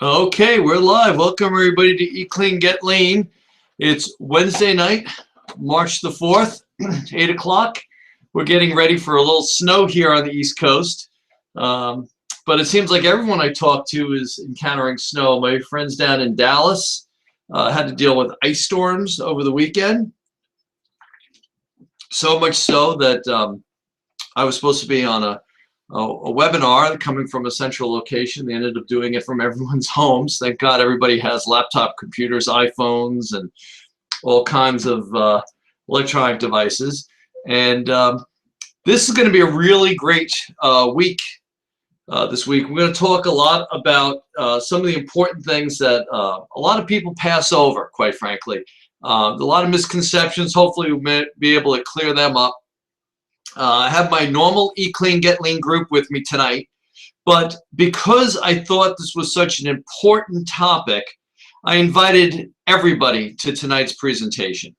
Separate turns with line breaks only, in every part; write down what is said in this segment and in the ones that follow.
Okay, we're live. Welcome everybody to Eat Clean, Get Lean. It's Wednesday night, March the 4th, 8 o'clock. We're getting ready for a little snow here on the East Coast. But it seems like everyone I talk to is encountering snow. My friends down in Dallas had to deal with ice storms over the weekend. So much so that I was supposed to be on a webinar coming from a central location. They ended up doing it from everyone's homes. Thank God everybody has laptop computers, iPhones, and all kinds of electronic devices. And this is going to be a really great week this week. We're going to talk a lot about some of the important things that a lot of people pass over, quite frankly. A lot of misconceptions. Hopefully we'll be able to clear them up. I have my normal Eat Clean, Get Lean group with me tonight, but because I thought this was such an important topic, I invited everybody to tonight's presentation.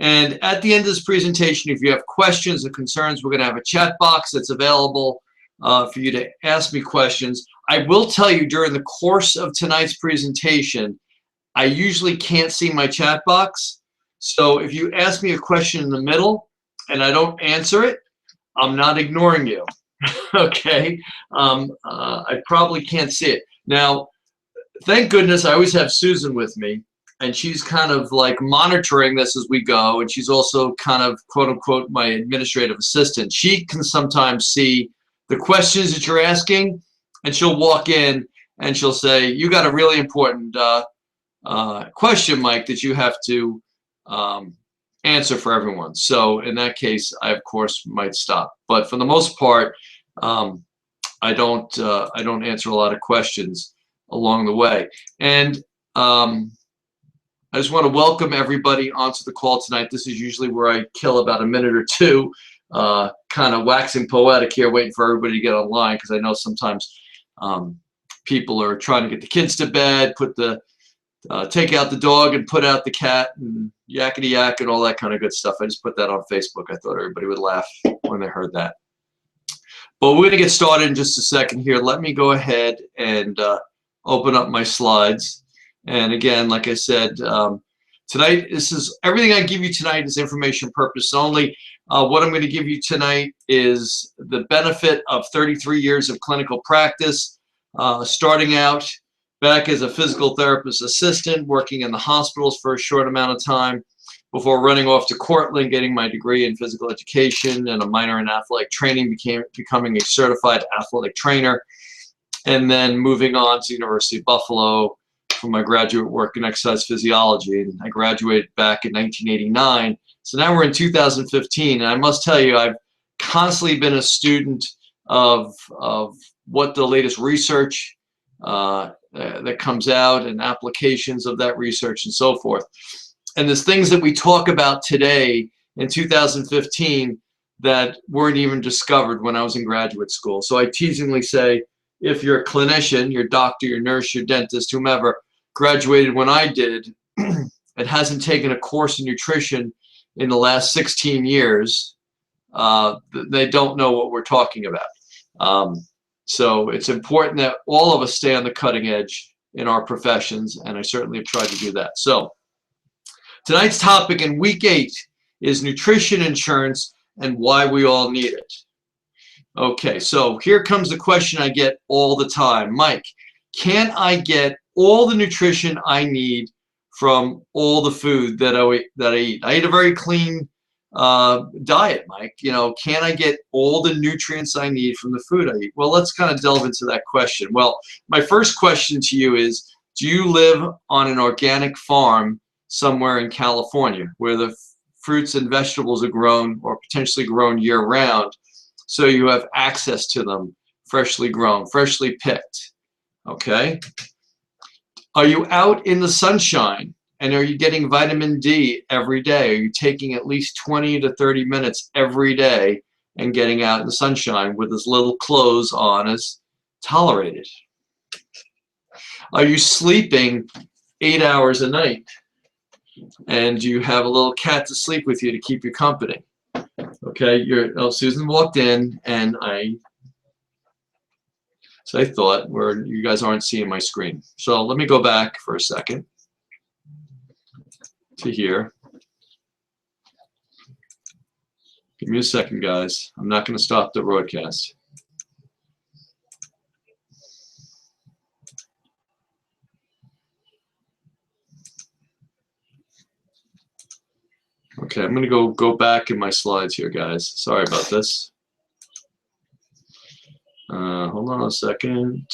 And at the end of this presentation, if you have questions or concerns, we're going to have a chat box that's available for you to ask me questions. I will tell you during the course of tonight's presentation, I usually can't see my chat box. So if you ask me a question in the middle, and I don't answer it, I'm not ignoring you, okay? I probably can't see it. Now, thank goodness I always have Susan with me, and she's kind of like monitoring this as we go, and she's also kind of, quote unquote, my administrative assistant. She can sometimes see the questions that you're asking, and she'll walk in and she'll say, you got a really important question, Mike, that you have to answer for everyone. So in that case, I of course might stop. But for the most part, I don't answer a lot of questions along the way. And I just want to welcome everybody onto the call tonight. This is usually where I kill about a minute or two, kind of waxing poetic here, waiting for everybody to get online, because I know sometimes people are trying to get the kids to bed, take out the dog and put out the cat, and yakety yak and all that kind of good stuff. I just put that on Facebook. I thought everybody would laugh when they heard that. But we're going to get started in just a second here. Let me go ahead and open up my slides. And again, like I said, tonight, everything I give you tonight is information purpose only. What I'm going to give you tonight is the benefit of 33 years of clinical practice, starting out back as a physical therapist assistant, working in the hospitals for a short amount of time before running off to Cortland, getting my degree in physical education and a minor in athletic training, becoming a certified athletic trainer, and then moving on to University of Buffalo for my graduate work in exercise physiology. And I graduated back in 1989. So now we're in 2015, and I must tell you, I've constantly been a student of what the latest research that comes out and applications of that research and so forth. And there's things that we talk about today in 2015 that weren't even discovered when I was in graduate school. So I teasingly say, if you're a clinician, your doctor, your nurse, your dentist, whomever, graduated when I did, it hasn't taken a course in nutrition in the last 16 years, they don't know what we're talking about. So it's important that all of us stay on the cutting edge in our professions, and I certainly have tried to do that. So tonight's topic in week 8 is nutrition insurance and why we all need it. Okay, so here comes the question I get all the time. Mike, can I get all the nutrition I need from all the food that I eat? I eat a very clean diet, Mike. You know, can I get all the nutrients I need from the food I eat? Well, let's kind of delve into that question. Well, my first question to you is, do you live on an organic farm somewhere in California where the fruits and vegetables are grown or potentially grown year-round, so you have access to them freshly grown, freshly picked? Okay. Are you out in the sunshine? And are you getting vitamin D every day? Are you taking at least 20 to 30 minutes every day and getting out in the sunshine with as little clothes on as tolerated? Are you sleeping 8 hours a night? And do you have a little cat to sleep with you to keep you company? Okay, Susan walked in, and So I thought, where you guys aren't seeing my screen. So let me go back for a second to here. Give me a second, guys. I'm not going to stop the broadcast. Okay, I'm going to go back in my slides here, guys. Sorry about this. Hold on a second.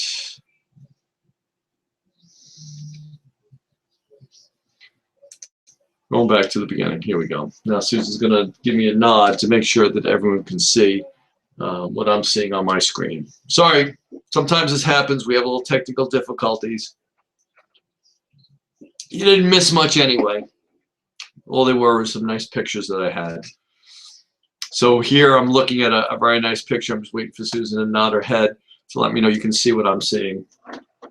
Going back to the beginning. Here we go. Now Susan's going to give me a nod to make sure that everyone can see what I'm seeing on my screen. Sorry, sometimes this happens. We have a little technical difficulties. You didn't miss much anyway. All they were some nice pictures that I had. So here I'm looking at a very nice picture. I'm just waiting for Susan to nod her head to let me know you can see what I'm seeing.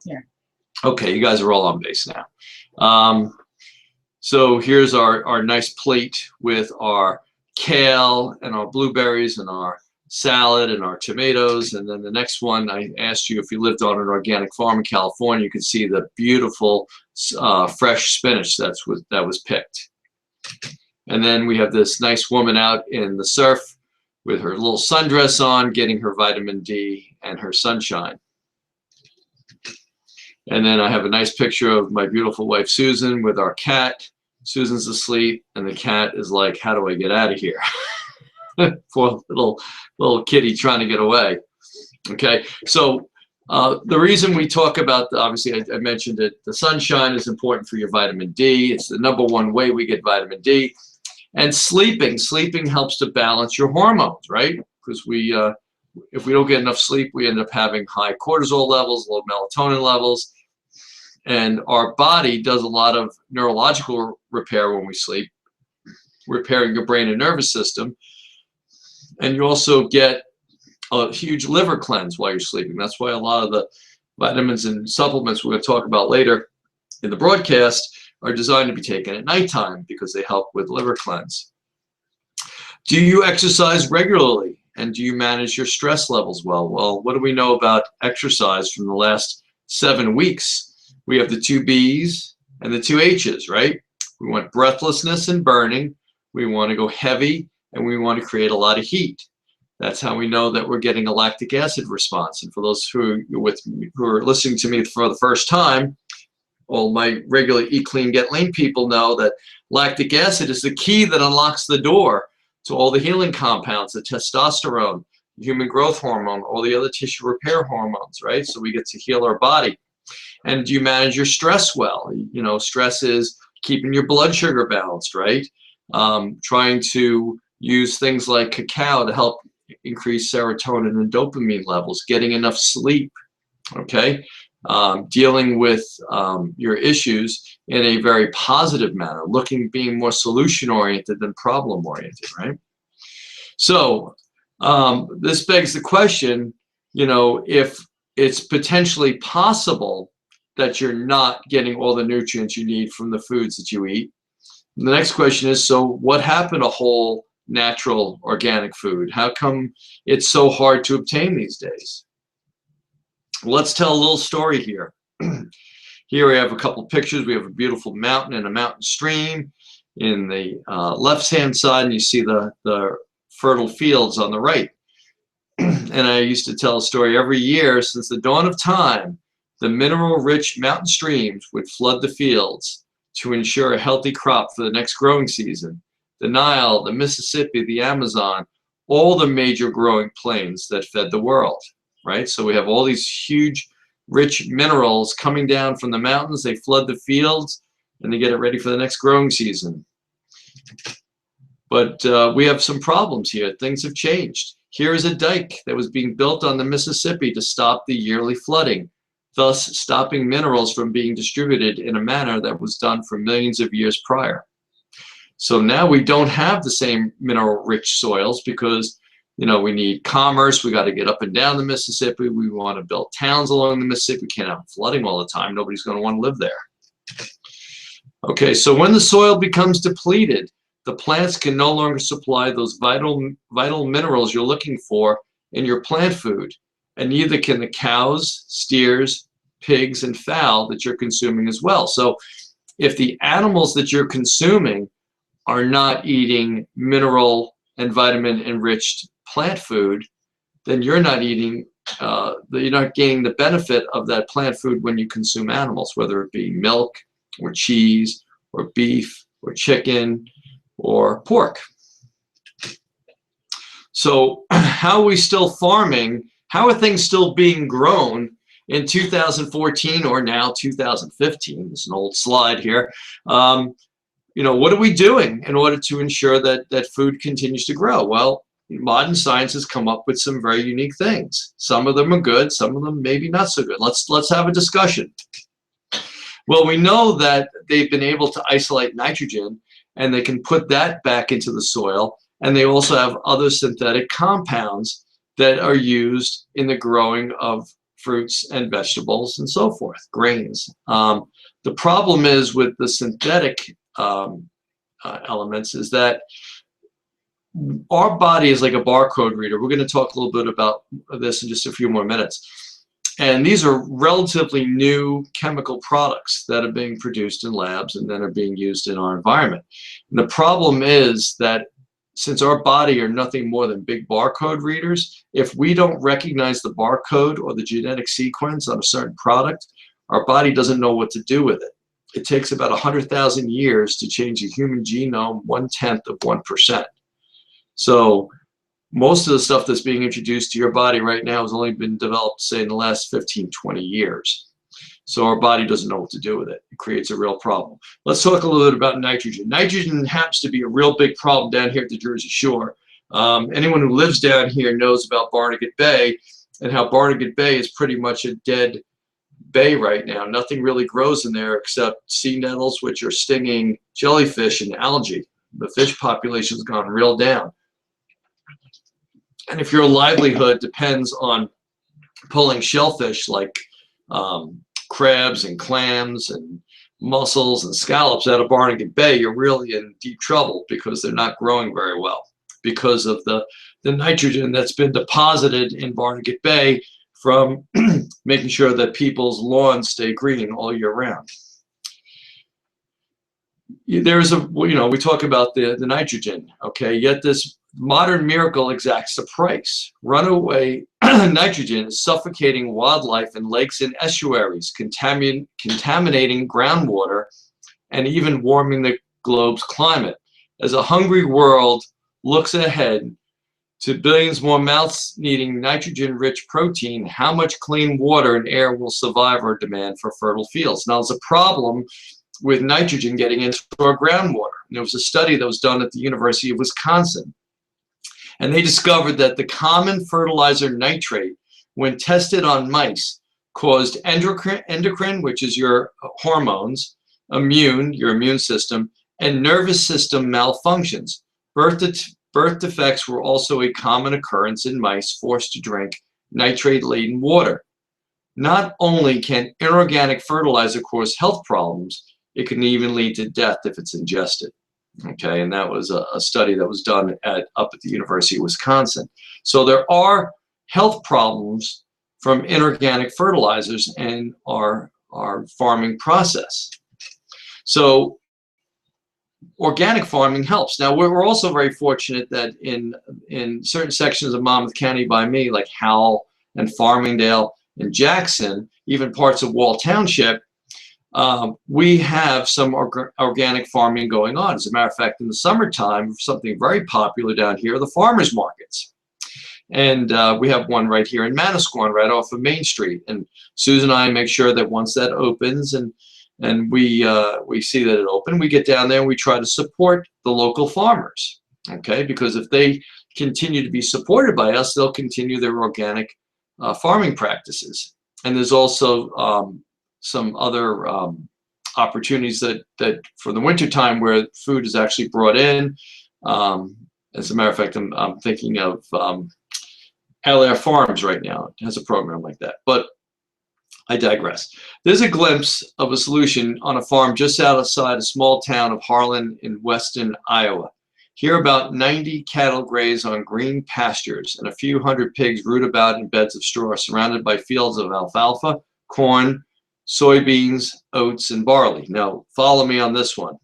Yeah.
Okay, you guys are all on base now. So here's our nice plate with our kale and our blueberries and our salad and our tomatoes. And then the next one, I asked you if you lived on an organic farm in California, you could see the beautiful fresh spinach that was picked. And then we have this nice woman out in the surf with her little sundress on, getting her vitamin D and her sunshine. And then I have a nice picture of my beautiful wife, Susan, with our cat. Susan's asleep, and the cat is like, how do I get out of here? Poor little kitty trying to get away. Okay, so the reason we talk about, obviously I mentioned it, the sunshine is important for your vitamin D. It's the #1 way we get vitamin D. And sleeping helps to balance your hormones, right? Because if we don't get enough sleep, we end up having high cortisol levels, low melatonin levels. And our body does a lot of neurological repair when we sleep, repairing your brain and nervous system. And you also get a huge liver cleanse while you're sleeping. That's why a lot of the vitamins and supplements we're going to talk about later in the broadcast are designed to be taken at nighttime because they help with liver cleanse. Do you exercise regularly? And do you manage your stress levels well? Well, what do we know about exercise from the last 7 weeks? We have the 2 B's and the 2 H's, right? We want breathlessness and burning. We want to go heavy, and we want to create a lot of heat. That's how we know that we're getting a lactic acid response. And for those who are listening to me for the first time, all my regular Eat Clean, Get Lean people know that lactic acid is the key that unlocks the door to all the healing compounds, the testosterone, the human growth hormone, all the other tissue repair hormones, right? So we get to heal our body. And do you manage your stress well? You know, stress is keeping your blood sugar balanced, right? Trying to use things like cacao to help increase serotonin and dopamine levels, getting enough sleep, okay? Dealing with your issues in a very positive manner, being more solution-oriented than problem-oriented, right? So this begs the question, you know, if it's potentially possible that you're not getting all the nutrients you need from the foods that you eat. And the next question is, so what happened to whole, natural, organic food? How come it's so hard to obtain these days? Let's tell a little story here. Here we have a couple pictures. We have a beautiful mountain and a mountain stream in the left-hand side, and you see the fertile fields on the right. And I used to tell a story every year since the dawn of time, the mineral-rich mountain streams would flood the fields to ensure a healthy crop for the next growing season. The Nile, the Mississippi, the Amazon, all the major growing plains that fed the world, right? So we have all these huge, rich minerals coming down from the mountains. They flood the fields, and they get it ready for the next growing season. But we have some problems here. Things have changed. Here is a dike that was being built on the Mississippi to stop the yearly flooding, thus stopping minerals from being distributed in a manner that was done for millions of years prior. So now we don't have the same mineral-rich soils because, you know, we need commerce. We got to get up and down the Mississippi. We want to build towns along the Mississippi. We can't have flooding all the time. Nobody's going to want to live there. Okay, so when the soil becomes depleted, the plants can no longer supply those vital minerals you're looking for in your plant food, and neither can the cows, steers, pigs, and fowl that you're consuming as well. So if the animals that you're consuming are not eating mineral and vitamin enriched plant food, then you're not eating, you're not gaining the benefit of that plant food when you consume animals, whether it be milk or cheese or beef or chicken or pork. So how are we still farming? How are things still being grown in 2014 or now 2015? It's an old slide here. You know, what are we doing in order to ensure that food continues to grow? Well, modern science has come up with some very unique things. Some of them are good, some of them maybe not so good. Let's have a discussion. Well, we know that they've been able to isolate nitrogen, and they can put that back into the soil, and they also have other synthetic compounds that are used in the growing of fruits and vegetables and so forth, grains. The problem is with the synthetic elements is that our body is like a barcode reader. We're going to talk a little bit about this in just a few more minutes. And these are relatively new chemical products that are being produced in labs and then are being used in our environment. And the problem is that since our body are nothing more than big barcode readers, if we don't recognize the barcode or the genetic sequence on a certain product, our body doesn't know what to do with it. It takes about 100,000 years to change a human genome 1/10 of 1%. So most of the stuff that's being introduced to your body right now has only been developed, say, in the last 15, 20 years. So our body doesn't know what to do with it. It creates a real problem. Let's talk a little bit about nitrogen. Nitrogen happens to be a real big problem down here at the Jersey Shore. Anyone who lives down here knows about Barnegat Bay and how Barnegat Bay is pretty much a dead bay right now. Nothing really grows in there except sea nettles, which are stinging jellyfish and algae. The fish population's gone real down. And if your livelihood depends on pulling shellfish like crabs and clams and mussels and scallops out of Barnegat Bay, you're really in deep trouble because they're not growing very well because of the nitrogen that's been deposited in Barnegat Bay from making sure that people's lawns stay green all year round. There's a, you know, we talk about the nitrogen, okay, yet this modern miracle exacts a price. Runaway nitrogen is suffocating wildlife in lakes and estuaries, contaminating groundwater, and even warming the globe's climate. As a hungry world looks ahead to billions more mouths needing nitrogen-rich protein, how much clean water and air will survive our demand for fertile fields? Now, there's a problem with nitrogen getting into our groundwater. And there was a study that was done at the University of Wisconsin, and they discovered that the common fertilizer nitrate, when tested on mice, caused endocrine, which is your hormones, your immune system, and nervous system malfunctions. Birth defects were also a common occurrence in mice forced to drink nitrate-laden water. Not only can inorganic fertilizer cause health problems, it can even lead to death if it's ingested. Okay, and that was a study that was done up at the University of Wisconsin. So there are health problems from inorganic fertilizers and our farming process. So organic farming helps. Now, we're also very fortunate that in certain sections of Monmouth County by me, like Howell and Farmingdale and Jackson, even parts of Wall Township, we have some organic farming going on. As a matter of fact, in the summertime, something very popular down here are the farmers markets. And we have one right here in Manasquan, right off of Main Street. And Susan and I make sure that once that opens and we see that it opened, we get down there and we try to support the local farmers, okay? Because if they continue to be supported by us, they'll continue their organic farming practices. And there's also some other opportunities that for the winter time where food is actually brought in. As a matter of fact, I'm thinking of LR Farms right now. It has a program like that, but I digress. There's a glimpse of a solution on a farm just outside a small town of Harlan in western Iowa. Here about 90 cattle graze on green pastures, and a few hundred pigs root about in beds of straw, surrounded by fields of alfalfa, corn, soybeans, oats, and barley. Now, follow me on this one.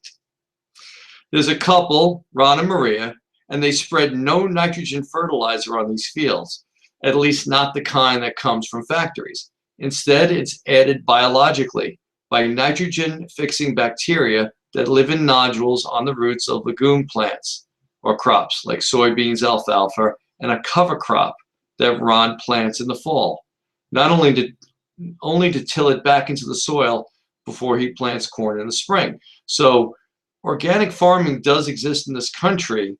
There's a couple, Ron and Maria, and they spread no nitrogen fertilizer on these fields, at least not the kind that comes from factories. Instead, it's added biologically by nitrogen-fixing bacteria that live in nodules on the roots of legume plants or crops like soybeans, alfalfa, and a cover crop that Ron plants in the fall. Not only to till it back into the soil before he plants corn in the spring. So organic farming does exist in this country,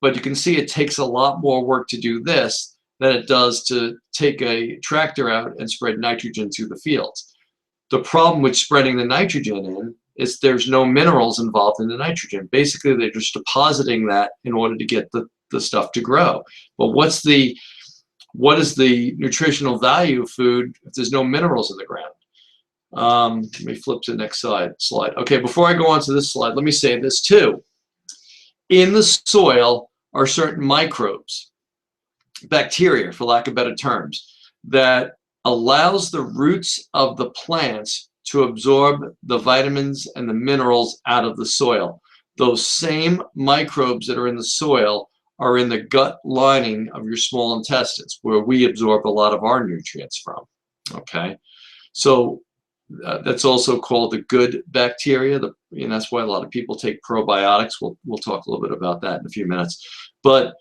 but you can see it takes a lot more work to do this than it does to take a tractor out and spread nitrogen to the fields. The problem with spreading the nitrogen in is there's no minerals involved in the nitrogen. Basically, they're just depositing that in order to get the stuff to grow. But what is the nutritional value of food if there's no minerals in the ground? Let me flip to the next slide. Okay, before I go on to this slide, let me say this too. In the soil are certain microbes, bacteria, for lack of better terms, that allows the roots of the plants to absorb the vitamins and the minerals out of the soil. Those same microbes that are in the soil are in the gut lining of your small intestines, where we absorb a lot of our nutrients from. Okay, so that's also called the good bacteria, and that's why a lot of people take probiotics. We'll talk a little bit about that in a few minutes. But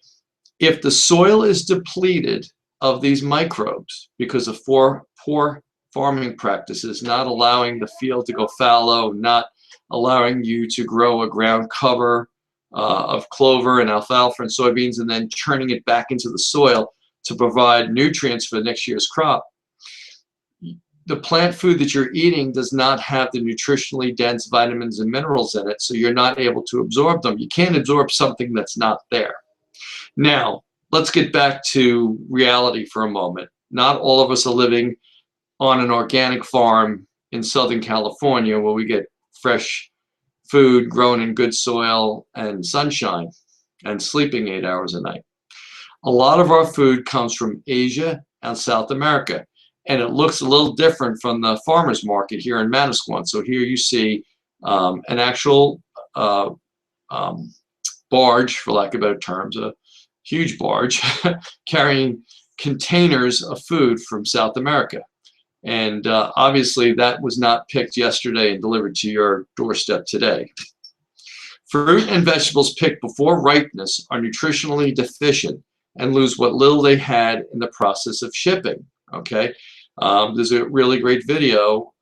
if the soil is depleted of these microbes because of poor farming practices, not allowing the field to go fallow, not allowing you to grow a ground cover of clover and alfalfa and soybeans, and then turning it back into the soil to provide nutrients for next year's crop, the plant food that you're eating does not have the nutritionally dense vitamins and minerals in it, so you're not able to absorb them. You can't absorb something that's not there. Now, let's get back to reality for a moment. Not all of us are living on an organic farm in Southern California where we get fresh food grown in good soil and sunshine and sleeping 8 hours a night. A lot of our food comes from Asia and South America, and it looks a little different from the farmer's market here in Manasquan. So here you see an actual barge, for lack of better terms, a huge barge carrying containers of food from South America. And obviously that was not picked yesterday and delivered to your doorstep today. Fruit and vegetables picked before ripeness are nutritionally deficient and lose what little they had in the process of shipping. Okay, there's a really great video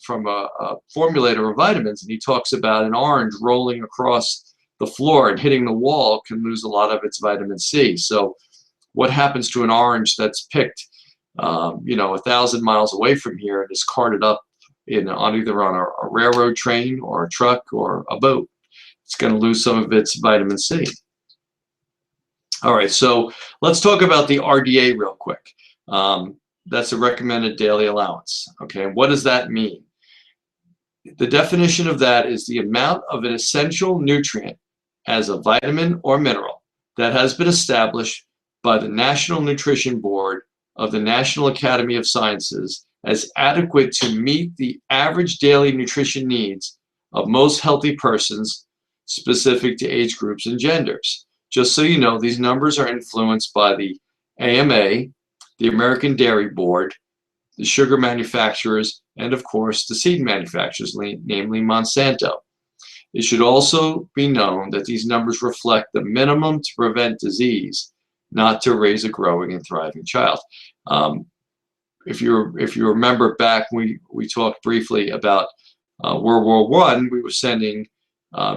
from a formulator of vitamins, and he talks about an orange rolling across the floor and hitting the wall can lose a lot of its vitamin C. So what happens to an orange that's picked 1,000 miles away from here and is carted up either on a railroad train or a truck or a boat? It's going to lose some of its vitamin C. All right, so let's talk about the RDA real quick. That's a recommended daily allowance. Okay, what does that mean? The definition of that is the amount of an essential nutrient as a vitamin or mineral that has been established by the National Nutrition Board of the National Academy of Sciences as adequate to meet the average daily nutrition needs of most healthy persons, specific to age groups and genders. Just so you know, these numbers are influenced by the AMA, the American Dairy Board, the sugar manufacturers, and of course the seed manufacturers, namely Monsanto. It should also be known that these numbers reflect the minimum to prevent disease, not to raise a growing and thriving child. If you remember back, we talked briefly about World War I. We were sending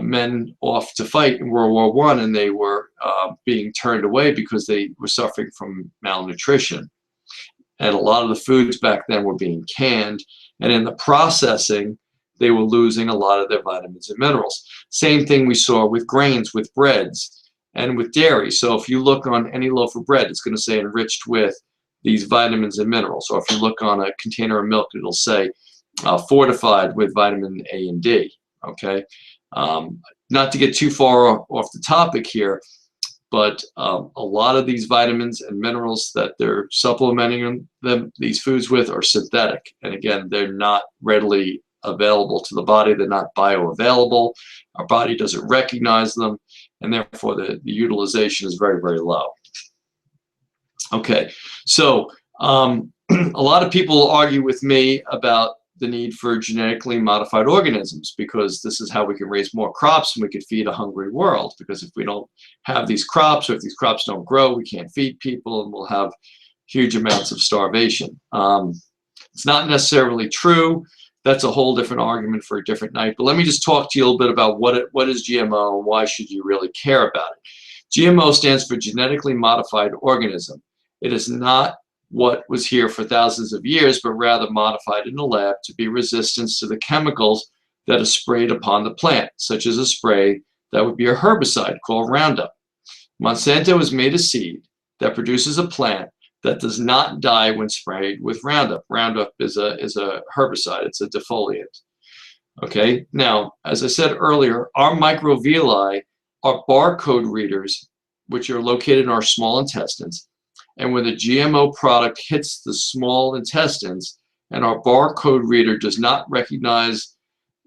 men off to fight in World War I, and they were being turned away because they were suffering from malnutrition. And a lot of the foods back then were being canned, and in the processing, they were losing a lot of their vitamins and minerals. Same thing we saw with grains, with breads, and with dairy. So if you look on any loaf of bread, it's going to say enriched with these vitamins and minerals. Or if you look on a container of milk, it'll say fortified with vitamin A and D. Okay, Not to get too far off the topic here, but a lot of these vitamins and minerals that they're supplementing these foods with are synthetic. And again, they're not readily available to the body. They're not bioavailable. Our body doesn't recognize them, and therefore the utilization is very, very low. Okay, so a lot of people argue with me about the need for genetically modified organisms, because this is how we can raise more crops and we can feed a hungry world. Because if we don't have these crops, or if these crops don't grow, we can't feed people, and we'll have huge amounts of starvation. It's not necessarily true. That's a whole different argument for a different night. But let me just talk to you a little bit about what is GMO and why should you really care about it. GMO stands for genetically modified organism. It is not what was here for thousands of years, but rather modified in the lab to be resistant to the chemicals that are sprayed upon the plant, such as a spray that would be a herbicide called Roundup. Monsanto has made a seed that produces a plant that does not die when sprayed with Roundup. Roundup is a herbicide. It's a defoliant. Okay, now, as I said earlier, our microvilli are barcode readers, which are located in our small intestines. And when the GMO product hits the small intestines and our barcode reader does not recognize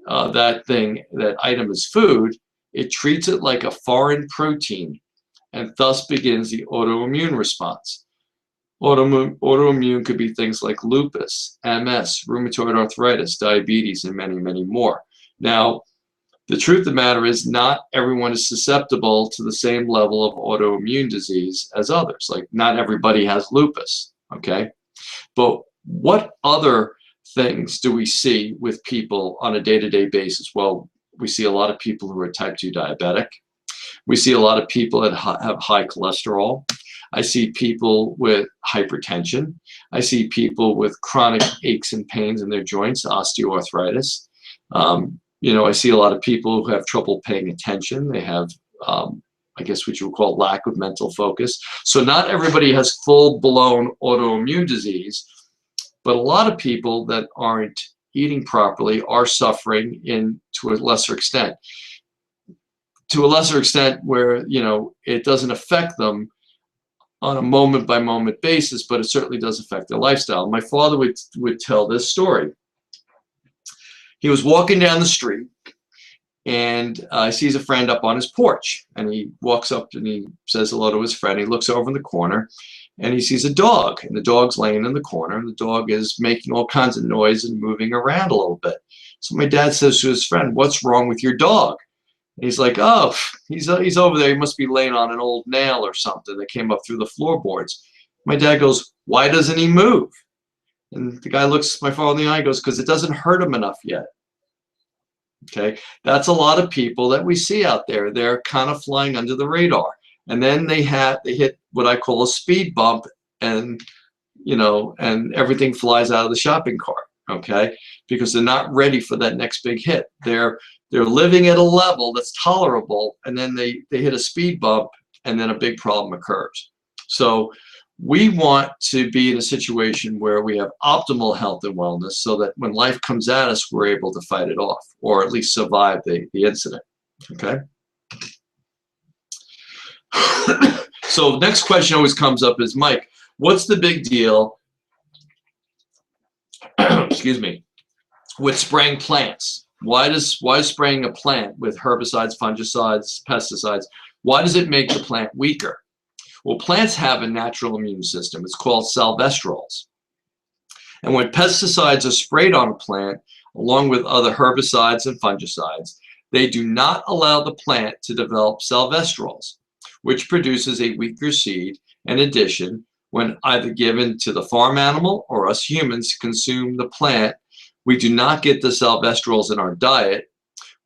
that item as food, it treats it like a foreign protein and thus begins the autoimmune response. Autoimmune could be things like lupus, MS, rheumatoid arthritis, diabetes, and many, many more. Now, the truth of the matter is not everyone is susceptible to the same level of autoimmune disease as others. Like, not everybody has lupus, okay? But what other things do we see with people on a day-to-day basis? Well, we see a lot of people who are type 2 diabetic. We see a lot of people that have high cholesterol. I see people with hypertension. I see people with chronic aches and pains in their joints, osteoarthritis. You know, I see a lot of people who have trouble paying attention. They have, I guess what you would call lack of mental focus. So not everybody has full-blown autoimmune disease, but a lot of people that aren't eating properly are suffering to a lesser extent. To a lesser extent where, you know, it doesn't affect them on a moment-by-moment basis, but it certainly does affect their lifestyle. My father would tell this story. He was walking down the street and sees a friend up on his porch, and he walks up and he says hello to his friend. He looks over in the corner and he sees a dog, and the dog's laying in the corner, and the dog is making all kinds of noise and moving around a little bit. So my dad says to his friend, "What's wrong with your dog?" And he's like, "Oh, he's over there. He must be laying on an old nail or something that came up through the floorboards." My dad goes, "Why doesn't he move?" And the guy looks my father in the eye and goes, "Because it doesn't hurt him enough yet." Okay, that's a lot of people that we see out there. They're kind of flying under the radar, and then they hit what I call a speed bump, and you know, and everything flies out of the shopping cart. Okay, because they're not ready for that next big hit. They're living at a level that's tolerable, and then they hit a speed bump, and then a big problem occurs. So we want to be in a situation where we have optimal health and wellness, so that when life comes at us, we're able to fight it off, or at least survive the incident. Okay. So the next question always comes up is, Mike, what's the big deal excuse me, with spraying plants? Why is spraying a plant with herbicides, fungicides, pesticides, why does it make the plant weaker? Well, plants have a natural immune system. It's called salvestrols. And when pesticides are sprayed on a plant, along with other herbicides and fungicides, they do not allow the plant to develop salvestrols, which produces a weaker seed. In addition, when either given to the farm animal or us humans consume the plant, we do not get the salvestrols in our diet.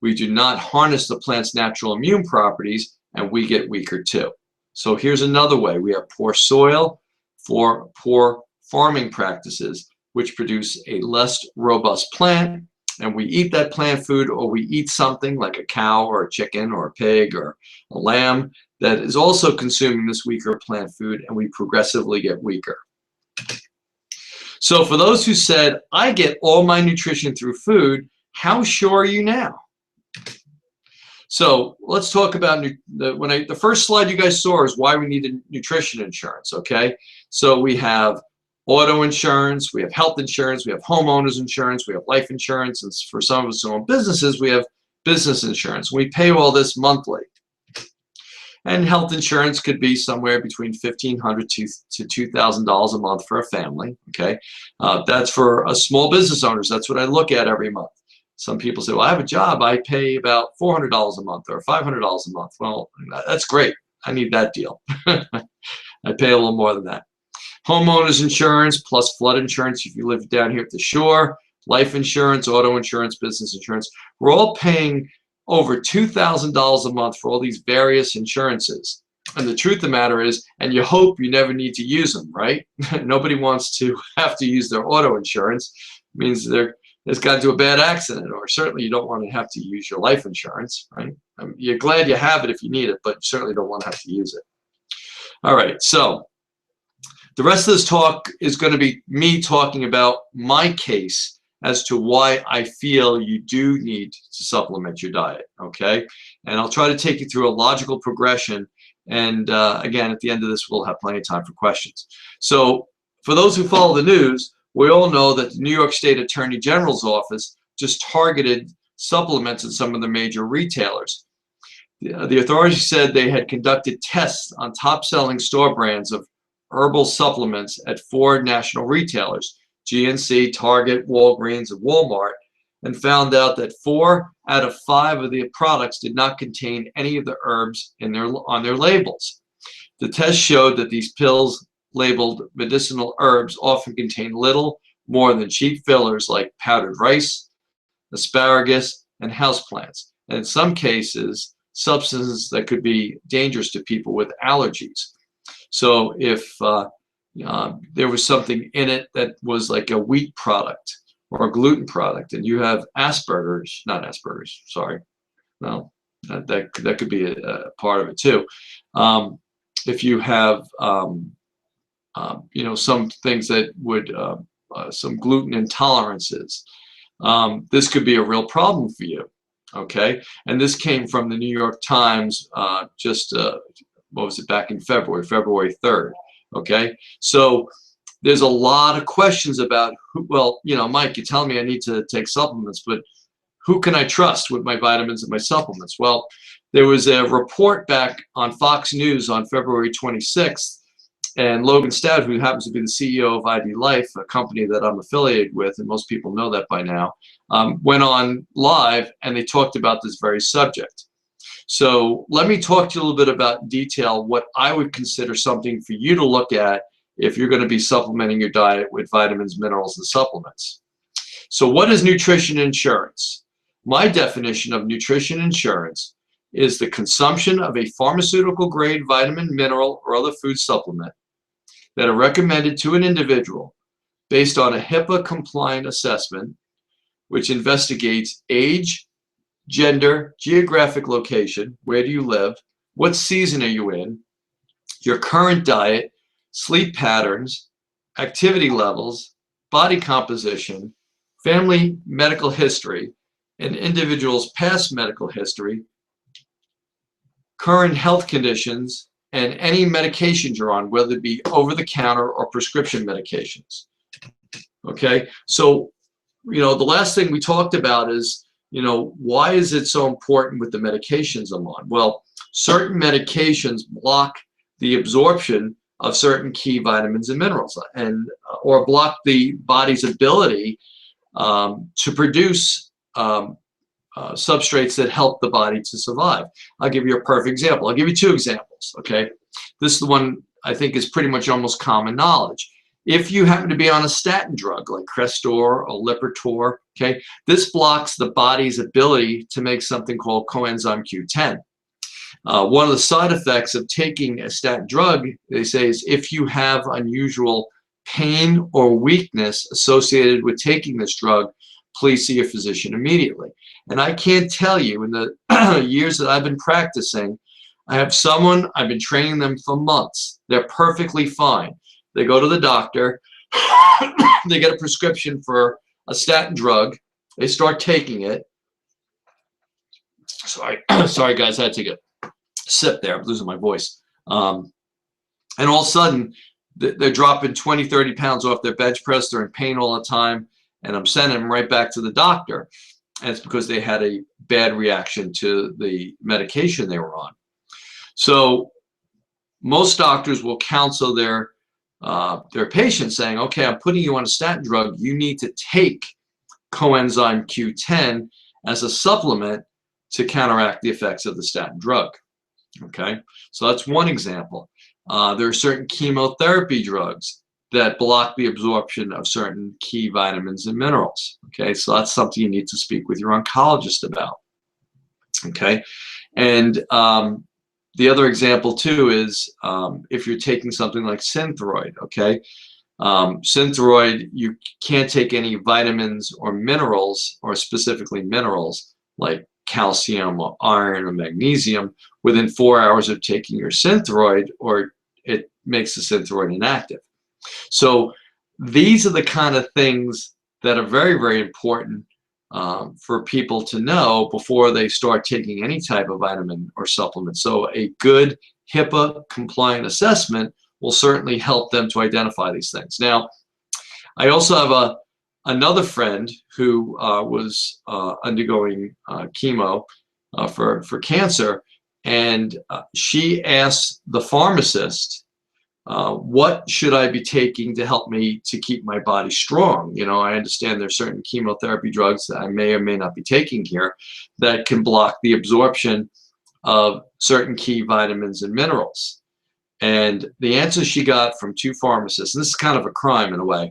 We do not harness the plant's natural immune properties, and we get weaker too. So here's another way. We have poor soil, poor farming practices, which produce a less robust plant, and we eat that plant food, or we eat something like a cow or a chicken or a pig or a lamb that is also consuming this weaker plant food, and we progressively get weaker. So for those who said, I get all my nutrition through food, how sure are you now? So let's talk about the first slide you guys saw is why we need a nutrition insurance. Okay, so we have auto insurance, we have health insurance, we have homeowners insurance, we have life insurance, and for some of us who own businesses, we have business insurance. We pay all this monthly. And health insurance could be somewhere between $1,500 to $2,000 a month for a family. Okay, that's for a small business owners. That's what I look at every month. Some people say, well, I have a job. I pay about $400 a month or $500 a month. Well, that's great. I need that deal. I pay a little more than that. Homeowners insurance plus flood insurance if you live down here at the shore, life insurance, auto insurance, business insurance. We're all paying over $2,000 a month for all these various insurances. And the truth of the matter is, and you hope you never need to use them, right? Nobody wants to have to use their auto insurance. It means there's got into a bad accident, or certainly you don't want to have to use your life insurance, right? You're glad you have it if you need it, but you certainly don't want to have to use it. All right, so the rest of this talk is going to be me talking about my case as to why I feel you do need to supplement your diet, okay? And I'll try to take you through a logical progression. And again, at the end of this, we'll have plenty of time for questions. So for those who follow the news, we all know that the New York State Attorney General's office just targeted supplements at some of the major retailers. The authorities said they had conducted tests on top-selling store brands of herbal supplements at 4 national retailers, GNC, Target, Walgreens, and Walmart, and found out that 4 out of 5 of the products did not contain any of the herbs on their labels. The test showed that these pills labeled medicinal herbs often contain little more than cheap fillers like powdered rice, asparagus, and houseplants, and in some cases, substances that could be dangerous to people with allergies. So if there was something in it that was like a wheat product or a gluten product, and you have Asperger's, sorry. No, that could be a part of it too. If you have, some things that would, some gluten intolerances, this could be a real problem for you, okay? And this came from the New York Times what was it, back in February 3rd. Okay, so there's a lot of questions about Mike, you tell me I need to take supplements, but who can I trust with my vitamins and my supplements? Well, there was a report back on Fox News on February 26th, and Logan Stout, who happens to be the CEO of ID Life, a company that I'm affiliated with, and most people know that by now, went on live and they talked about this very subject. So let me talk to you a little bit about detail what I would consider something for you to look at if you're going to be supplementing your diet with vitamins, minerals, and supplements. So what is nutrition insurance? My definition of nutrition insurance is the consumption of a pharmaceutical grade vitamin, mineral, or other food supplement that are recommended to an individual based on a HIPAA compliant assessment, which investigates age, gender, geographic location, where do you live, what season are you in, your current diet, sleep patterns, activity levels, body composition, family medical history, an individual's past medical history, current health conditions, and any medications you're on, whether it be over-the-counter or prescription medications. Okay, so the last thing we talked about is why is it so important with the medications I'm on? Well, certain medications block the absorption of certain key vitamins and minerals, or block the body's ability to produce substrates that help the body to survive. I'll give you a perfect example. I'll give you 2 examples, okay? This is the one I think is pretty much almost common knowledge. If you happen to be on a statin drug like Crestor or Lipitor, okay, this blocks the body's ability to make something called coenzyme Q10. One of the side effects of taking a statin drug, they say, is if you have unusual pain or weakness associated with taking this drug, please see your physician immediately. And I can't tell you, in the years that I've been practicing, I have someone, I've been training them for months. They're perfectly fine. They go to the doctor, they get a prescription for a statin drug, they start taking it, Sorry, sorry guys, I had to take a sip there. I'm losing my voice. And all of a sudden, they're dropping 20, 30 pounds off their bench press. They're in pain all the time. And I'm sending them right back to the doctor. And it's because they had a bad reaction to the medication they were on. So most doctors will counsel their patients saying, okay, I'm putting you on a statin drug. You need to take coenzyme Q10 as a supplement to counteract the effects of the statin drug. Okay, so that's one example. There are certain chemotherapy drugs that block the absorption of certain key vitamins and minerals. Okay, so that's something you need to speak with your oncologist about. Okay, and the other example too is if you're taking something like Synthroid. Okay, Synthroid, you can't take any vitamins or minerals, or specifically minerals like calcium or iron or magnesium within 4 hours of taking your Synthroid, or it makes the Synthroid inactive. So these are the kind of things that are very, very important for people to know before they start taking any type of vitamin or supplement. So a good HIPAA compliant assessment will certainly help them to identify these things. Now, I also have another friend who was undergoing chemo for cancer, and she asked the pharmacist, what should I be taking to help me to keep my body strong? You know, I understand there's certain chemotherapy drugs that I may or may not be taking here that can block the absorption of certain key vitamins and minerals. And the answer she got from two pharmacists, and this is kind of a crime in a way,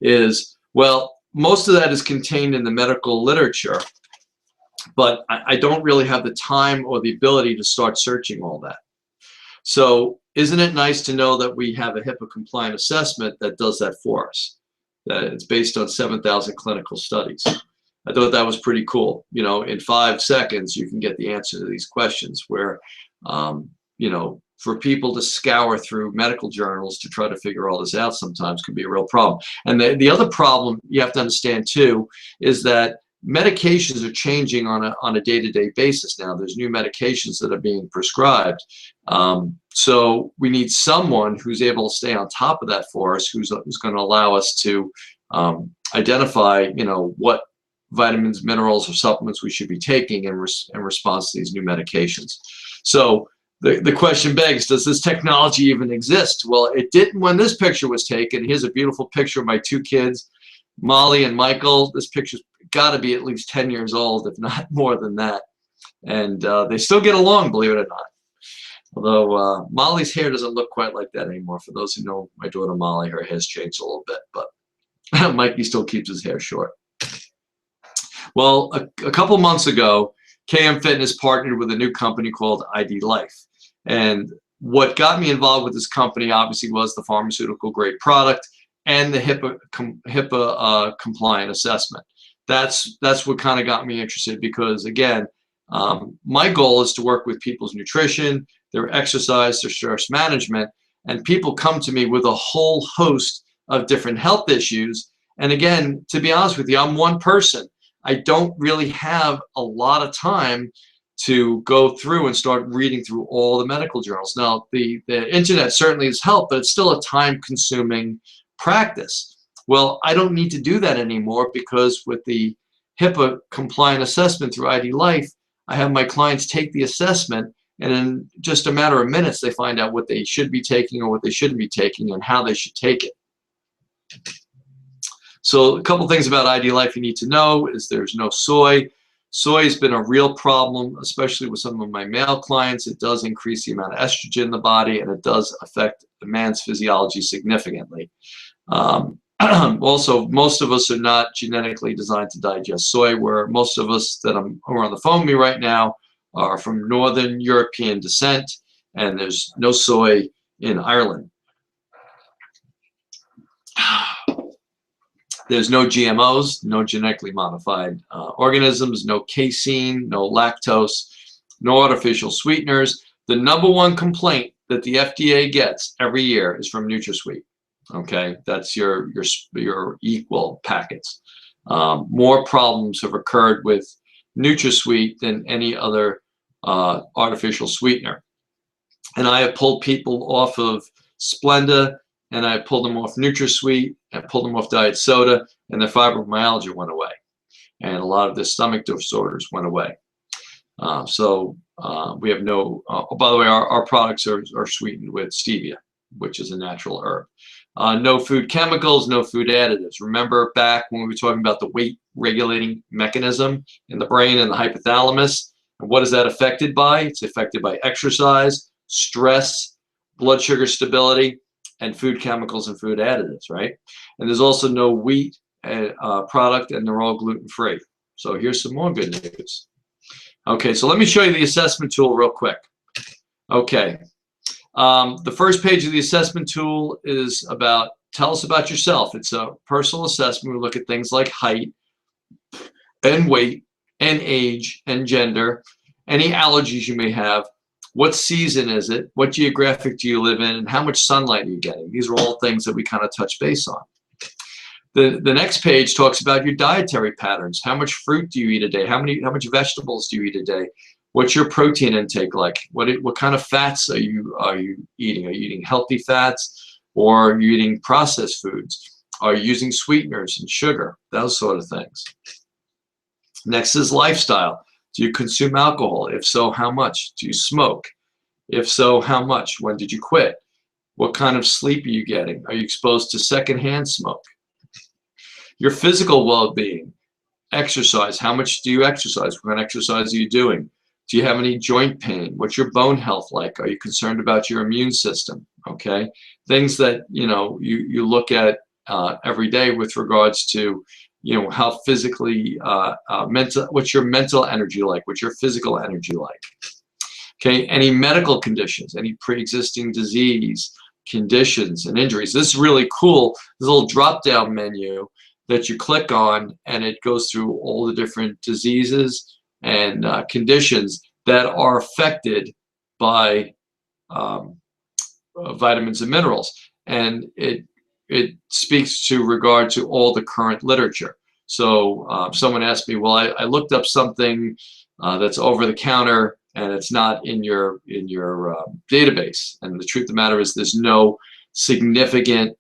is, well, most of that is contained in the medical literature, but I don't really have the time or the ability to start searching all that. So isn't it nice to know that we have a HIPAA compliant assessment that does that for us? That it's based on 7,000 clinical studies. I thought that was pretty cool. You know, in 5 seconds, you can get the answer to these questions where, you know, for people to scour through medical journals to try to figure all this out sometimes can be a real problem. And the other problem you have to understand too is that medications are changing on a day-to-day basis now. There's new medications that are being prescribed. So we need someone who's able to stay on top of that for us, who's going to allow us to identify, you know, what vitamins, minerals, or supplements we should be taking in response to these new medications. So the question begs, does this technology even exist? Well, it didn't when this picture was taken. Here's a beautiful picture of my 2 kids, Molly and Michael. This picture's got to be at least 10 years old, if not more than that. And they still get along, believe it or not. Although Molly's hair doesn't look quite like that anymore. For those who know my daughter Molly, her hair's changed a little bit, but Mikey still keeps his hair short. Well, a couple months ago, KM Fitness partnered with a new company called ID Life. And what got me involved with this company obviously was the pharmaceutical grade product and the HIPAA compliant assessment. That's what kind of got me interested, because again, my goal is to work with people's nutrition, their exercise, their stress management, and people come to me with a whole host of different health issues. And again, to be honest with you, I'm one person. I don't really have a lot of time to go through and start reading through all the medical journals. Now, the internet certainly has helped, but it's still a time-consuming practice. Well, I don't need to do that anymore, because with the HIPAA compliant assessment through ID Life, I have my clients take the assessment, and in just a matter of minutes, they find out what they should be taking or what they shouldn't be taking and how they should take it. So a couple things about ID Life you need to know is there's no soy. Soy has been a real problem, especially with some of my male clients. It does increase the amount of estrogen in the body, and it does affect the man's physiology significantly. Also, most of us are not genetically designed to digest soy, where most of us that who are on the phone with me right now are from Northern European descent, and there's no soy in Ireland. There's no GMOs, no genetically modified organisms, no casein, no lactose, no artificial sweeteners. The #1 complaint that the FDA gets every year is from NutraSweet. Okay, that's your equal packets. More problems have occurred with NutraSweet than any other artificial sweetener. And I have pulled people off of Splenda, and I pulled them off NutraSweet, I pulled them off diet soda, and their fibromyalgia went away. And a lot of their stomach disorders went away. We have no, by the way, our products are sweetened with stevia, which is a natural herb. No food chemicals, no food additives. Remember back when we were talking about the weight regulating mechanism in the brain and the hypothalamus? And what is that affected by? It's affected by exercise, stress, blood sugar stability, and food chemicals and food additives, right? And there's also no wheat product, and they're all gluten-free. So here's some more good news. Okay, so let me show you the assessment tool real quick. Okay, the first page of the assessment tool is about, tell us about yourself. It's a personal assessment. We look at things like height and weight and age and gender, any allergies you may have, what season is it, what geographic do you live in, and how much sunlight are you getting. These are all things that we kind of touch base on. The next page talks about your dietary patterns. How much fruit do you eat a day? How much vegetables do you eat a day? What's your protein intake like? What kind of fats are you eating? Are you eating healthy fats, or are you eating processed foods? Are you using sweeteners and sugar? Those sort of things. Next is lifestyle. Do you consume alcohol? If so, how much? Do you smoke? If so, how much? When did you quit? What kind of sleep are you getting? Are you exposed to secondhand smoke? Your physical well-being, exercise. How much do you exercise? What kind of exercise are you doing? Do you have any joint pain? What's your bone health like? Are you concerned about your immune system? Okay, things that you look at every day with regards to how physically mental. What's your mental energy like? What's your physical energy like? Okay, any medical conditions? Any pre-existing disease, conditions, and injuries? This is really cool. This little drop-down menu that you click on, and it goes through all the different diseases and conditions that are affected by vitamins and minerals. And it speaks to regard to all the current literature. So someone asked me, well, I looked up something that's over the counter and it's not in your database. And the truth of the matter is there's no significant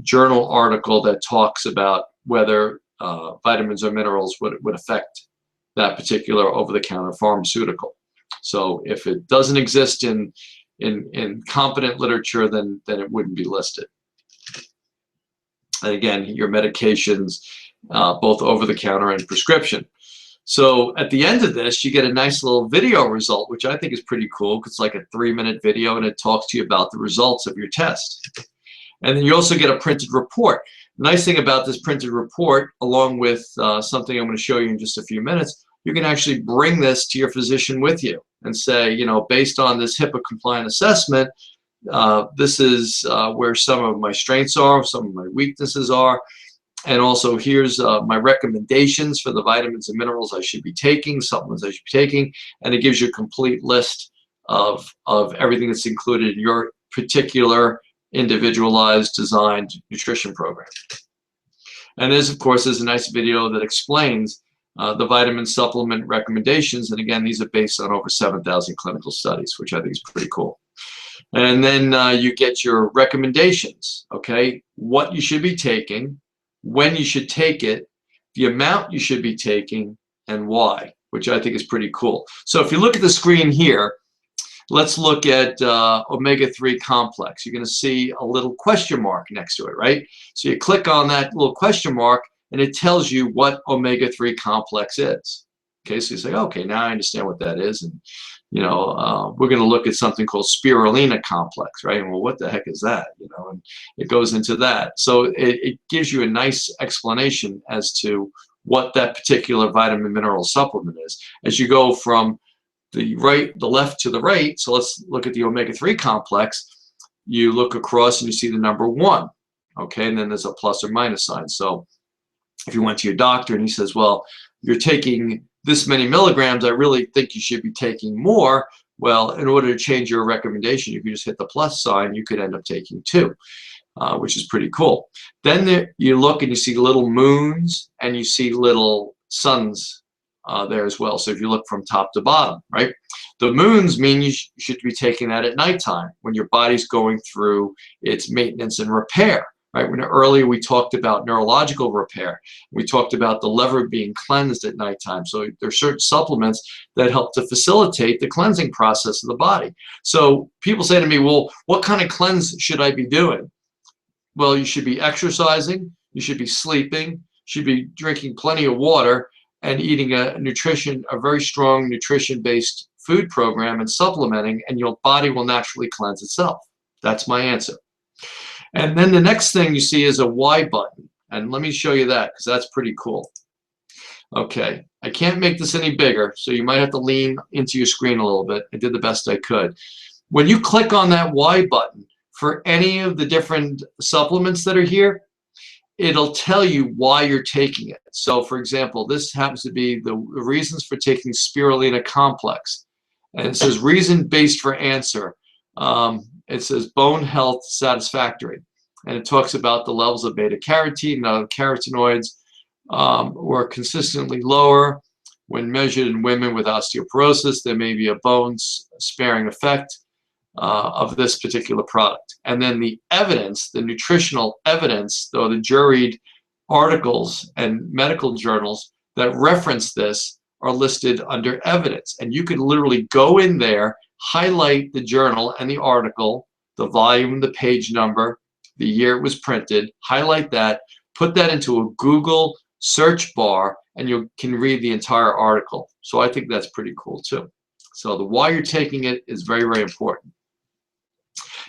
journal article that talks about whether vitamins or minerals would affect that particular over-the-counter pharmaceutical. So if it doesn't exist in competent literature, then it wouldn't be listed. And again, your medications, both over-the-counter and prescription. So at the end of this, you get a nice little video result, which I think is pretty cool because it's like a 3-minute video and it talks to you about the results of your test. And then you also get a printed report. The nice thing about this printed report, along with something I'm going to show you in just a few minutes, you can actually bring this to your physician with you and say, based on this HIPAA compliant assessment, this is where some of my strengths are, some of my weaknesses are, and also here's my recommendations for the vitamins and minerals I should be taking, supplements I should be taking, and it gives you a complete list of everything that's included in your particular individualized designed nutrition program. And this, of course, is a nice video that explains the vitamin supplement recommendations. And again, these are based on over 7,000 clinical studies, which I think is pretty cool. And then you get your recommendations, okay? What you should be taking, when you should take it, the amount you should be taking, and why, which I think is pretty cool. So if you look at the screen here, let's look at omega-3 complex. You're going to see a little question mark next to it, right? So you click on that little question mark, and it tells you what omega-3 complex is. Okay, so you say, okay, now I understand what that is. And, we're going to look at something called spirulina complex, right? And well, what the heck is that? And it goes into that. So it gives you a nice explanation as to what that particular vitamin mineral supplement is. As you go from the left to the right, so let's look at the omega-3 complex. You look across and you see the number 1, okay? And then there's a plus or minus sign. So if you went to your doctor and he says, well, you're taking this many milligrams, I really think you should be taking more. Well, in order to change your recommendation, you could just hit the plus sign. You could end up taking 2, which is pretty cool. Then you look and you see little moons and you see little suns there as well. So if you look from top to bottom, right? The moons mean you should be taking that at nighttime when your body's going through its maintenance and repair, right? When earlier we talked about neurological repair, we talked about the liver being cleansed at nighttime. So there are certain supplements that help to facilitate the cleansing process of the body. So people say to me, well, what kind of cleanse should I be doing? Well, you should be exercising, you should be sleeping, you should be drinking plenty of water, and eating a very strong nutrition-based food program and supplementing, and your body will naturally cleanse itself. That's my answer. And then the next thing you see is a Y button. And let me show you that, because that's pretty cool. Okay, I can't make this any bigger, so you might have to lean into your screen a little bit. I did the best I could. When you click on that Y button, for any of the different supplements that are here, it'll tell you why you're taking it. So for example, this happens to be the reasons for taking spirulina complex. And it says reason based for answer. It says bone health satisfactory. And it talks about the levels of beta carotene and other carotenoids were consistently lower when measured in women with osteoporosis. There may be a bone sparing effect of this particular product. And then the evidence, the nutritional evidence, though the juried articles and medical journals that reference this are listed under evidence. And you can literally go in there, highlight the journal and the article, the volume, the page number, the year it was printed, highlight that, put that into a Google search bar, and you can read the entire article. So I think that's pretty cool too. So the why you're taking it is very, very important.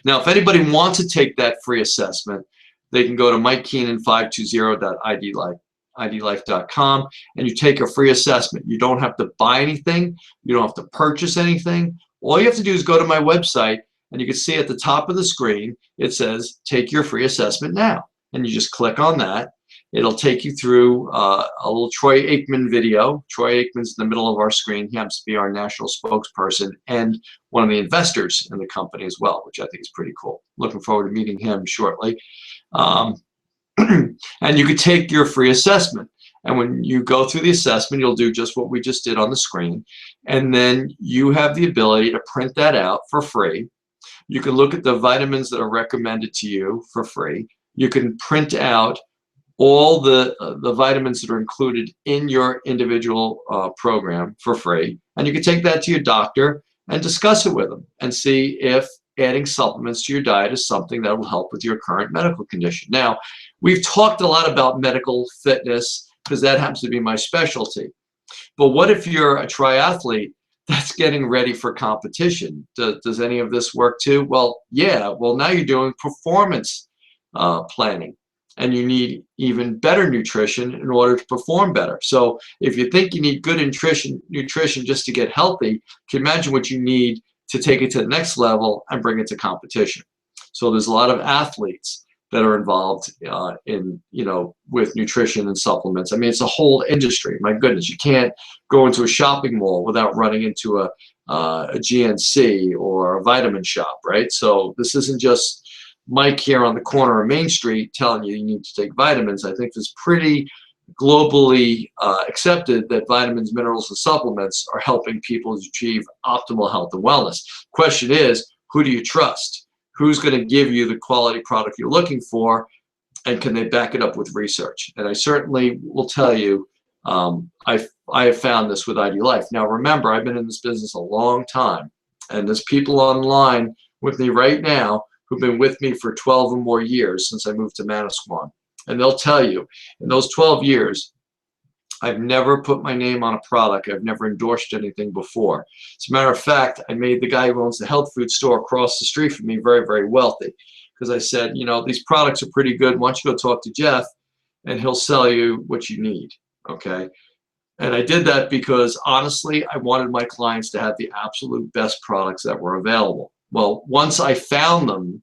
Now, if anybody wants to take that free assessment, they can go to mikekeenan520.idlife.com and you take a free assessment. You don't have to buy anything. You don't have to purchase anything. All you have to do is go to my website, and you can see at the top of the screen, it says, take your free assessment now. And you just click on that. It'll take you through a little Troy Aikman video. Troy Aikman's in the middle of our screen. He happens to be our national spokesperson and one of the investors in the company as well, which I think is pretty cool. Looking forward to meeting him shortly. And you could take your free assessment. And when you go through the assessment, you'll do just what we just did on the screen. And then you have the ability to print that out for free. You can look at the vitamins that are recommended to you for free. You can print out all the vitamins that are included in your individual program for free. And you can take that to your doctor and discuss it with them and see if adding supplements to your diet is something that will help with your current medical condition. Now, we've talked a lot about medical fitness because that happens to be my specialty. But what if you're a triathlete that's getting ready for competition? Does any of this work too? Well, yeah. Well, now you're doing performance planning. And you need even better nutrition in order to perform better. So if you think you need good nutrition just to get healthy, you can imagine what you need to take it to the next level and bring it to competition. So there's a lot of athletes that are involved with nutrition and supplements. I mean, it's a whole industry. My goodness, you can't go into a shopping mall without running into a GNC or a vitamin shop, right? So this isn't just Mike here on the corner of Main Street telling you need to take vitamins. I think it's pretty globally accepted that vitamins, minerals, and supplements are helping people achieve optimal health and wellness. Question is, who do you trust? Who's going to give you the quality product you're looking for, and can they back it up with research? And I certainly will tell you, I have found this with ID Life. Now remember, I've been in this business a long time, and there's people online with me right now who've been with me for 12 or more years since I moved to Manasquan. And they'll tell you, in those 12 years, I've never put my name on a product. I've never endorsed anything before. As a matter of fact, I made the guy who owns the health food store across the street from me very, very wealthy. Because I said, you know, these products are pretty good. Why don't you go talk to Jeff, and he'll sell you what you need, okay? And I did that because, honestly, I wanted my clients to have the absolute best products that were available. Well, once I found them,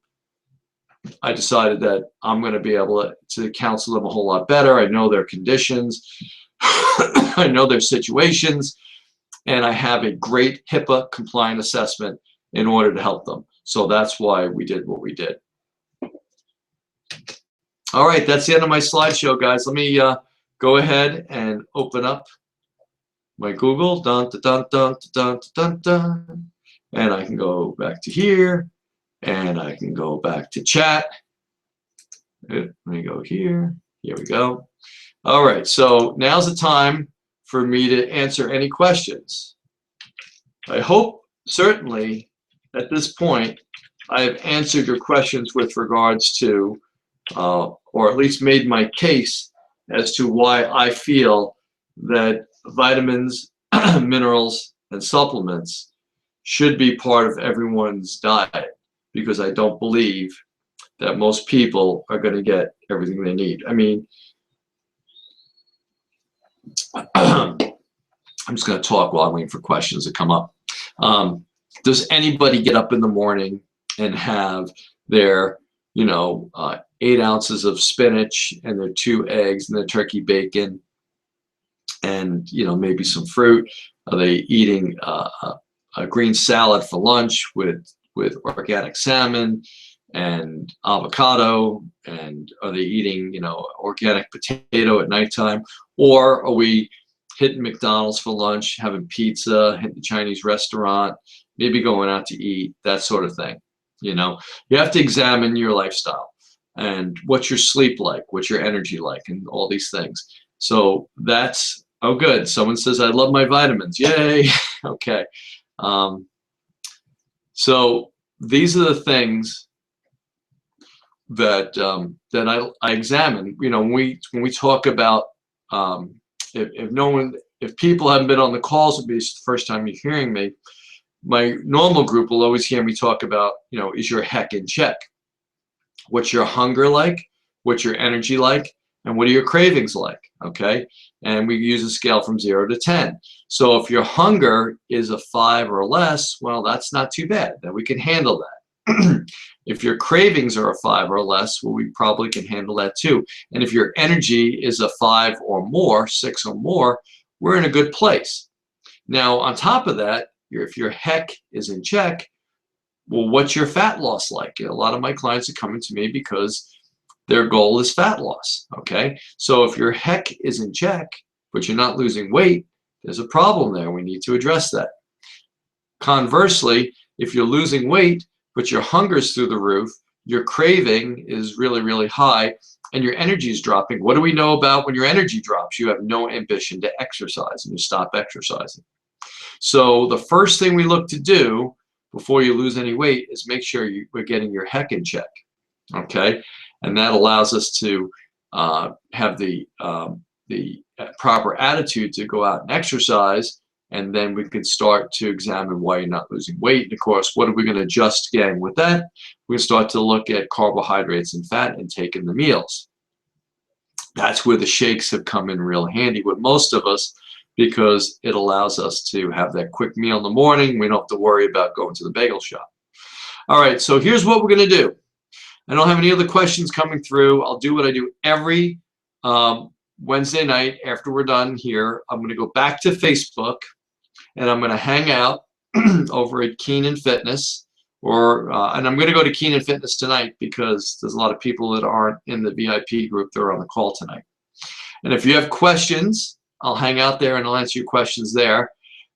I decided that I'm going to be able to counsel them a whole lot better. I know their conditions, I know their situations, and I have a great HIPAA compliant assessment in order to help them. So that's why we did what we did. All right, that's the end of my slideshow, guys. Let me go ahead and open up my Google, dun, dun, dun, dun, dun, dun, dun, and I can go back to here, and I can go back to chat. Let me go here. Here we go. All right, so now's the time for me to answer any questions. I hope certainly at this point I have answered your questions with regards to, or at least made my case as to why I feel that vitamins, minerals, and supplements should be part of everyone's diet, because I don't believe that most people are going to get everything they need. I mean, I'm just going to talk while I'm waiting for questions to come up. Does anybody get up in the morning and have their, 8 ounces of spinach and their 2 eggs and their turkey bacon and, maybe some fruit? Are they eating a green salad for lunch with organic salmon and avocado? And are they eating, organic potato at nighttime? Or are we hitting McDonald's for lunch, having pizza, hitting the Chinese restaurant, maybe going out to eat, that sort of thing? You have to examine your lifestyle and what's your sleep like, what's your energy like, and all these things. So that's, oh good, someone says, I love my vitamins, yay. Okay. So these are the things that that I examine. When we talk about, if people haven't been on the calls with me, it's the first time you're hearing me. My normal group will always hear me talk about, is your heck in check? What's your hunger like? What's your energy like? And what are your cravings like? Okay. And we use a scale from 0 to 10. So if your hunger is a 5 or less, well, that's not too bad. Then we can handle that. If your cravings are a 5 or less, well, we probably can handle that too. And if your energy is a 5 or more, 6 or more, we're in a good place. Now, on top of that, if your heck is in check, well, what's your fat loss like? A lot of my clients are coming to me because their goal is fat loss, okay? So if your heck is in check, but you're not losing weight, there's a problem there. We need to address that. Conversely, if you're losing weight, but your hunger's through the roof, your craving is really, really high, and your energy is dropping. What do we know about when your energy drops? You have no ambition to exercise, and you stop exercising. So the first thing we look to do before you lose any weight is make sure we're getting your heck in check, okay? And that allows us to have the proper attitude to go out and exercise, and then we can start to examine why you're not losing weight. And of course, what are we going to adjust again with that? We start to look at carbohydrates and fat intake in the meals. That's where the shakes have come in real handy with most of us, because it allows us to have that quick meal in the morning. We don't have to worry about going to the bagel shop. All right, so here's what we're going to do. I don't have any other questions coming through. I'll do what I do every Wednesday night after we're done here. I'm going to go back to Facebook, and I'm going to hang out over at Keenan Fitness, and I'm going to go to Keenan Fitness tonight because there's a lot of people that aren't in the VIP group that are on the call tonight. And if you have questions, I'll hang out there and I'll answer your questions there.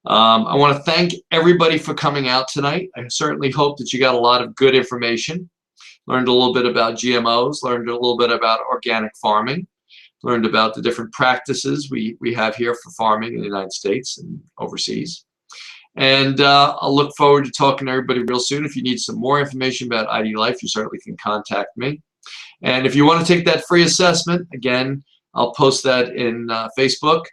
I want to thank everybody for coming out tonight. I certainly hope that you got a lot of good information. Learned a little bit about GMOs, learned a little bit about organic farming, learned about the different practices we have here for farming in the United States and overseas. And I'll look forward to talking to everybody real soon. If you need some more information about ID Life, you certainly can contact me. And if you want to take that free assessment, again, I'll post that in Facebook.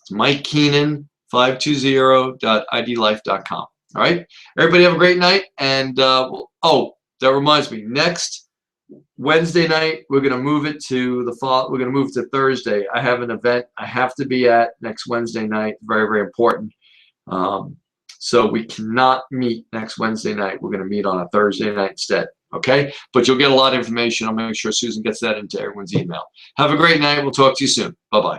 It's Mike Keenan, 520.idlife.com. All right. Everybody have a great night. And oh, that reminds me. Next Wednesday night, we're going to move it to the fall. We're going to move to Thursday. I have an event I have to be at next Wednesday night. Very, very important. So we cannot meet next Wednesday night. We're going to meet on a Thursday night instead. Okay, but you'll get a lot of information. I'll make sure Susan gets that into everyone's email. Have a great night. We'll talk to you soon. Bye-bye.